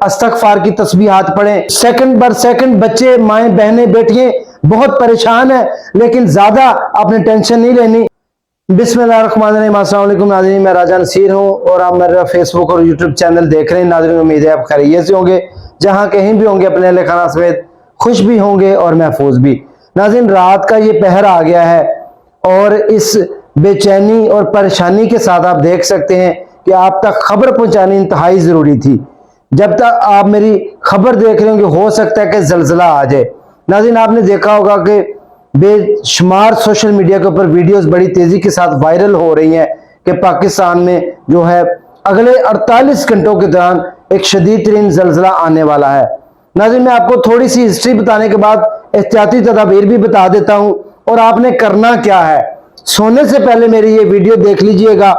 استغفار کی تسبیحات پڑھیں. سیکنڈ بر سیکنڈ بچے، مائیں، بہنیں، بیٹیاں بہت پریشان ہیں، لیکن زیادہ آپ نے ٹینشن نہیں لینی. بسم اللہ الرحمن الرحیم. السلام علیکم ناظرین، میں راجہ نصیر ہوں اور آپ میرا فیس بک اور یوٹیوب چینل دیکھ رہے ہیں. ناظرین امید ہے آپ خیریت سے ہوں گے، جہاں کہیں بھی ہوں گے اپنے اہل خانہ سمیت خوش بھی ہوں گے اور محفوظ بھی. ناظرین رات کا یہ پہر آ گیا ہے اور اس بے چینی اور پریشانی کے ساتھ آپ دیکھ سکتے ہیں کہ آپ تک خبر پہنچانی انتہائی ضروری تھی. جب تک آپ میری خبر دیکھ رہے ہوں گے ہو سکتا ہے کہ زلزلہ آ جائے. ناظرین آپ نے دیکھا ہوگا کہ بے شمار سوشل میڈیا کے اوپر ویڈیوز بڑی تیزی کے ساتھ وائرل ہو رہی ہیں کہ پاکستان میں جو ہے اگلے 48 گھنٹوں کے دوران ایک شدید ترین زلزلہ آنے والا ہے. ناظرین میں آپ کو تھوڑی سی ہسٹری بتانے کے بعد احتیاطی تدابیر بھی بتا دیتا ہوں اور آپ نے کرنا کیا ہے. سونے سے پہلے میری یہ ویڈیو دیکھ لیجئے گا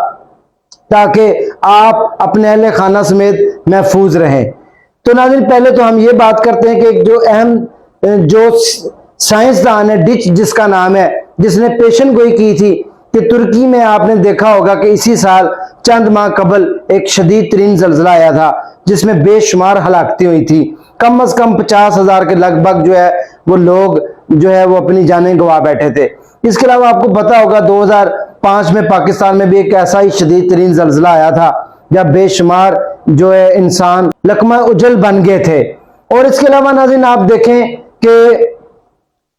تاکہ آپ اپنے اہل خانہ سمیت محفوظ رہیں. تو ناظرین پہلے تو ہم یہ بات کرتے ہیں کہ جو اہم جو سائنسدان ہے ڈچ جس کا نام ہے، جس نے پیشن گوئی کی تھی کہ ترکی میں آپ نے دیکھا ہوگا کہ اسی سال چند ماہ قبل ایک شدید ترین زلزلہ آیا تھا جس میں بے شمار ہلاکتیں ہوئی تھی. کم از کم 50,000 کے لگ بھگ جو ہے وہ لوگ جو ہے وہ اپنی جانیں گنوا بیٹھے تھے. اس کے علاوہ آپ کو پتا ہوگا 2005 میں پاکستان میں بھی ایک ایسا ہی شدید ترین زلزلہ آیا تھا جب بے شمار جو ہے انسان لقمہ اجل بن گئے تھے. اور اس کے علاوہ ناظرین آپ دیکھیں کہ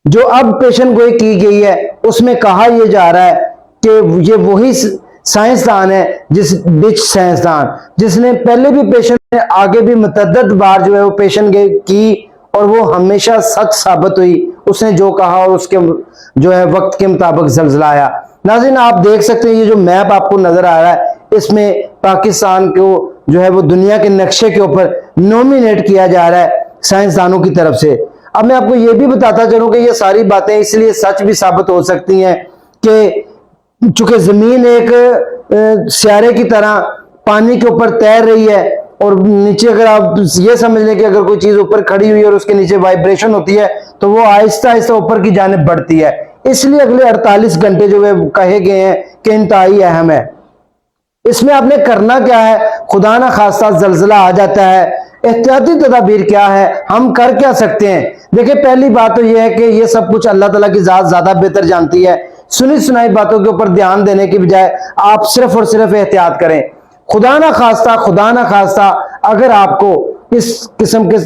جو اب پیشن گوئی کی گئی ہے اس میں کہا یہ جا رہا ہے کہ یہ وہی سائنسدان ہے ڈچ سائنسدان جس نے پہلے بھی پیشن آگے بھی متعدد بار جو ہے وہ پیشن گوئی کی اور وہ ہمیشہ سچ ثابت ہوئی. اس نے جو کہا اور اس کے جو ہے وقت کے مطابق زلزلہ آیا. ناظرین آپ دیکھ سکتے ہیں یہ جو میپ آپ کو نظر آ رہا ہے اس میں پاکستان کو جو ہے وہ دنیا کے نقشے کے اوپر نومینیٹ کیا جا رہا ہے سائنسدانوں کی طرف سے. اب میں آپ کو یہ بھی بتاتا چلوں کہ یہ ساری باتیں اس لیے سچ بھی ثابت ہو سکتی ہیں کہ چونکہ زمین ایک سیارے کی طرح پانی کے اوپر تیر رہی ہے اور نیچے اگر آپ یہ سمجھ لیں کہ اگر کوئی چیز اوپر کھڑی ہوئی اور اس کے نیچے وائبریشن ہوتی ہے تو وہ آہستہ آہستہ اوپر کی جانب بڑھتی ہے. اس لیے اگلے 48 گھنٹے جو کہے گئے ہیں کہ انتہائی اہم ہے. اس میں آپ نے کرنا کیا ہے؟ خدا نہ خواستہ زلزلہ آ جاتا ہے، احتیاطی تدابیر کیا ہے، ہم کر کیا سکتے ہیں؟ دیکھیں پہلی بات تو یہ ہے کہ یہ سب کچھ اللہ تعالیٰ کی ذات زیادہ بہتر جانتی ہے. سنی سنائی باتوں کے اوپر دھیان دینے کی بجائے آپ صرف اور صرف احتیاط کریں. خدا نہ خواستہ اگر آپ کو اس قسم کے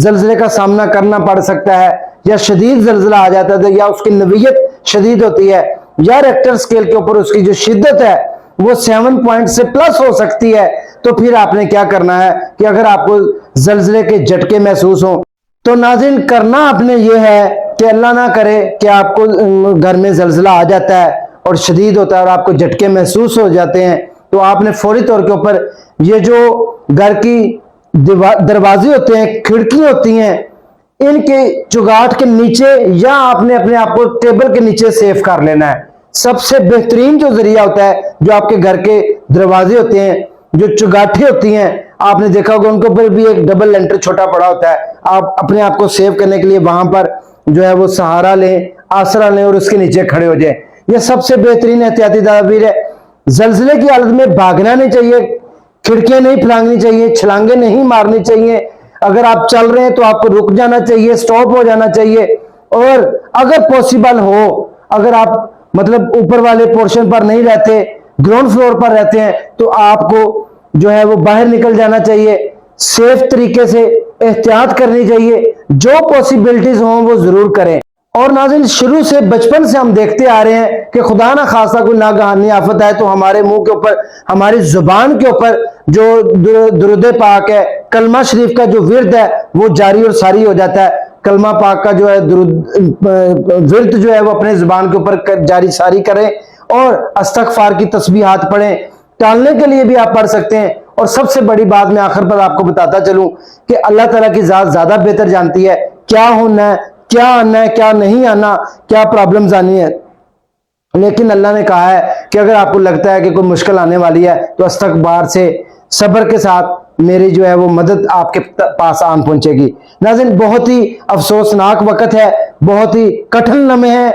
زلزلے کا سامنا کرنا پڑ سکتا ہے یا شدید زلزلہ آ جاتا ہے یا اس کی نوعیت شدید ہوتی ہے یا ریکٹر سکیل کے اوپر اس کی جو شدت ہے وہ 7 پوائنٹ سے پلس ہو سکتی ہے، تو پھر آپ نے کیا کرنا ہے کہ اگر آپ کو زلزلے کے جھٹکے محسوس ہوں تو ناظرین کرنا آپ نے یہ ہے کہ اللہ نہ کرے کہ آپ کو گھر میں زلزلہ آ جاتا ہے اور شدید ہوتا ہے اور آپ کو جھٹکے محسوس ہو جاتے ہیں تو آپ نے فوری طور کے اوپر یہ جو گھر کی دروازے ہوتے ہیں، کھڑکی ہوتی ہیں، ان کے چگاٹ کے نیچے یا آپ نے اپنے آپ کو ٹیبل کے نیچے سیف کر لینا ہے. سب سے بہترین جو ذریعہ ہوتا ہے جو آپ کے گھر کے دروازے ہوتے ہیں، جو چگاٹھیں ہوتی ہیں، آپ نے دیکھا ہوگا ان کے اوپر بھی ایک ڈبل لینٹر چھوٹا پڑا ہوتا ہے. آپ اپنے آپ کو سیو کرنے کے لیے وہاں پر جو ہے وہ سہارا لیں، آسرا لیں اور اس کے نیچے کھڑے ہو جائیں. یہ سب سے بہترین احتیاطی تدابیر ہے. زلزلے کی حالت میں بھاگنا نہیں چاہیے، کھڑکیاں نہیں پھلانگنی چاہیے، چھلانگیں نہیں مارنی چاہیے. اگر آپ چل رہے ہیں تو آپ کو رک جانا چاہیے، سٹاپ ہو جانا چاہیے. اور اگر پوسیبل ہو، اگر آپ مطلب اوپر والے پورشن پر نہیں رہتے، گراؤنڈ فلور پر رہتے ہیں، تو آپ کو جو ہے وہ باہر نکل جانا چاہیے. سیف طریقے سے احتیاط کرنی چاہیے، جو پوسیبلٹیز ہوں وہ ضرور کریں. اور ناظرین شروع سے بچپن سے ہم دیکھتے آ رہے ہیں کہ خدا نہ خواستہ کوئی ناگہانی آفت آئے تو ہمارے منہ کے اوپر، ہماری زبان کے اوپر جو درود پاک ہے، کلمہ شریف کا جو ورد ہے وہ جاری اور ساری ہو جاتا ہے. کلمہ پاک کا جو ہے ورد جو ہے وہ اپنے زبان کے اوپر جاری ساری کریں اور استغفار کی تسبیحات پڑھیں. ٹالنے کے لیے بھی آپ پڑھ سکتے ہیں. اور سب سے بڑی بات میں آخر پر آپ کو بتاتا چلوں کہ اللہ تعالیٰ کی ذات زیادہ بہتر جانتی ہے کیا ہونا ہے، کیا آنا ہے، کیا نہیں آنا، کیا پرابلمز آنی ہے. لیکن اللہ نے کہا ہے کہ اگر آپ کو لگتا ہے کہ کوئی مشکل آنے والی ہے تو استغفار سے صبر کے ساتھ میری جو ہے وہ مدد آپ کے پاس آن پہنچے گی. ناظرین بہت ہی افسوسناک وقت ہے، بہت ہی کٹھن لمحے ہیں.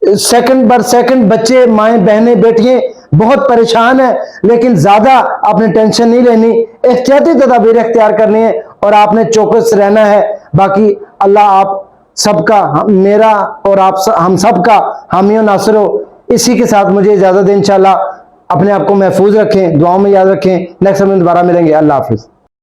سیکنڈ بر سیکنڈ بچے، مائیں، بہنیں، بیٹیاں بہت پریشان ہے، لیکن زیادہ آپ نے ٹینشن نہیں لینی، احتیاطی تدابیر اختیار کرنی ہے اور آپ نے چوکس رہنا ہے۔ باقی اللہ آپ سب کا، میرا اور ہم سب کا حامی و ناصر ہو۔ اسی کے ساتھ مجھے اجازت دیں، انشاءاللہ اپنے آپ کو محفوظ رکھیں، دعاؤں میں یاد رکھیں۔ نیکسٹ میں دوبارہ ملیں گے، اللہ حافظ۔